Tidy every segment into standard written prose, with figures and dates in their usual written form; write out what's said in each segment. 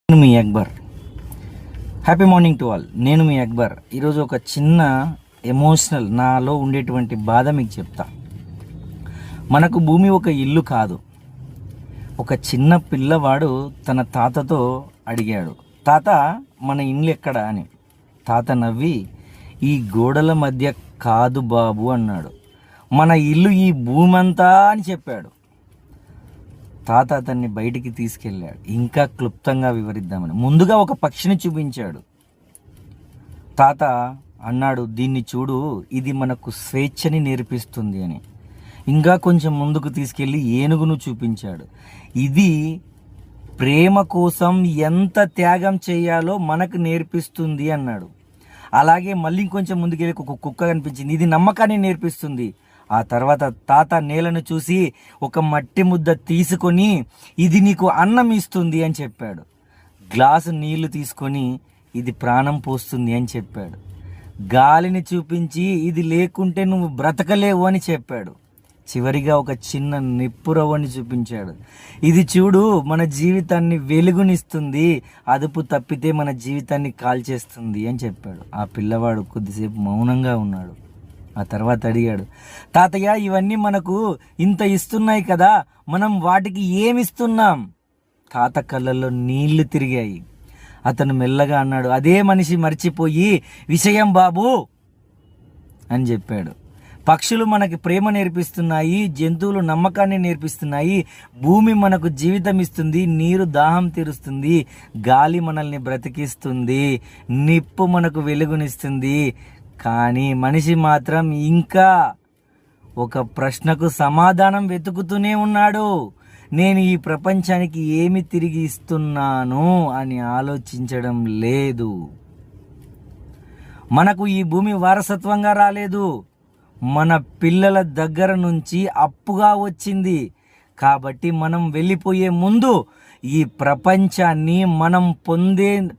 నేను మీ Akbar. Happy morning to all. నేను మీ అక్బర్. ఈరోజు ఒక చిన్న ఎమోషనల్ నాలో ఉండేటువంటి బాధ మీకు చెప్తా. మనకు భూమి ఒక ఇల్లు కాదు. ఒక చిన్న పిల్లవాడు తన తాతతో అడిగాడు, తాత మన ఇల్లు ఎక్కడ అని. తాత నవ్వి, ఈ గోడల మధ్య కాదు బాబు అన్నాడు, మన ఇల్లు ఈ భూమి అంతా అని చెప్పాడు. తాత అతన్ని బయటికి తీసుకెళ్ళాడు, ఇంకా క్లుప్తంగా వివరిద్దామని. ముందుగా ఒక పక్షిని చూపించాడు. తాత అన్నాడు, దీన్ని చూడు, ఇది మనకు స్వేచ్ఛని నేర్పిస్తుంది అని. ఇంకా కొంచెం ముందుకు తీసుకెళ్ళి ఏనుగును చూపించాడు. ఇది ప్రేమ కోసం ఎంత త్యాగం చేయాలో మనకు నేర్పిస్తుంది అన్నాడు. అలాగే మళ్ళీ కొంచెం ముందుకెళ్ళి ఒక కుక్క కనిపించింది, ఇది నమ్మకాన్ని నేర్పిస్తుంది. ఆ తర్వాత తాత నేలను చూసి ఒక మట్టి ముద్ద తీసుకొని, ఇది నీకు అన్నం ఇస్తుంది అని చెప్పాడు. గ్లాసు నీళ్లు తీసుకొని, ఇది ప్రాణం పోస్తుంది అని చెప్పాడు. గాలిని చూపించి, ఇది లేకుంటే నువ్వు బ్రతకలేవు అని చెప్పాడు. చివరిగా ఒక చిన్న నిప్పురవ్వని చూపించాడు. ఇది చూడు, మన జీవితాన్ని వెలుగునిస్తుంది, అదుపు తప్పితే మన జీవితాన్ని కాల్చేస్తుంది అని చెప్పాడు. ఆ పిల్లవాడు కొద్దిసేపు మౌనంగా ఉన్నాడు. ఆ తర్వాత అడిగాడు, తాతయ్య ఇవన్నీ మనకు ఇంత ఇస్తున్నాయి కదా, మనం వాటికి ఏమిస్తున్నాం? తాత కళ్ళల్లో నీళ్లు తిరిగాయి. అతను మెల్లగా అన్నాడు, అదే మనిషి మర్చిపోయి విషయం బాబు అని చెప్పాడు. పక్షులు మనకి ప్రేమ నేర్పిస్తున్నాయి, జంతువులు నమ్మకాన్ని నేర్పిస్తున్నాయి, భూమి మనకు జీవితం ఇస్తుంది, నీరు దాహం తీరుస్తుంది, గాలి మనల్ని బ్రతికిస్తుంది, నిప్పు మనకు వెలుగునిస్తుంది. కానీ మనిషి మాత్రం ఇంకా ఒక ప్రశ్నకు సమాధానం వెతుకుతూనే ఉన్నాడు. నేను ఈ ప్రపంచానికి ఏమి తిరిగి ఇస్తున్నాను అని ఆలోచించడం లేదు. మనకు ఈ భూమి వారసత్వంగా రాలేదు, మన పిల్లల దగ్గర నుంచి అప్పుగా వచ్చింది. కాబట్టి మనం వెళ్ళిపోయే ముందు ఈ ప్రపంచాన్ని మనం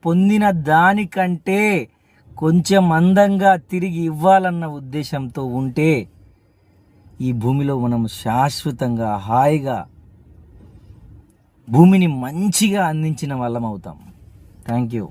పొందిన దానికంటే కొంచెం అందంగా తిరిగి ఇవ్వాలన్న ఉద్దేశంతో ఉంటే ఈ భూమిలో మనం శాశ్వతంగా హాయిగా భూమిని మంచిగా అందించిన వాళ్ళం అవుతాం. Thank you.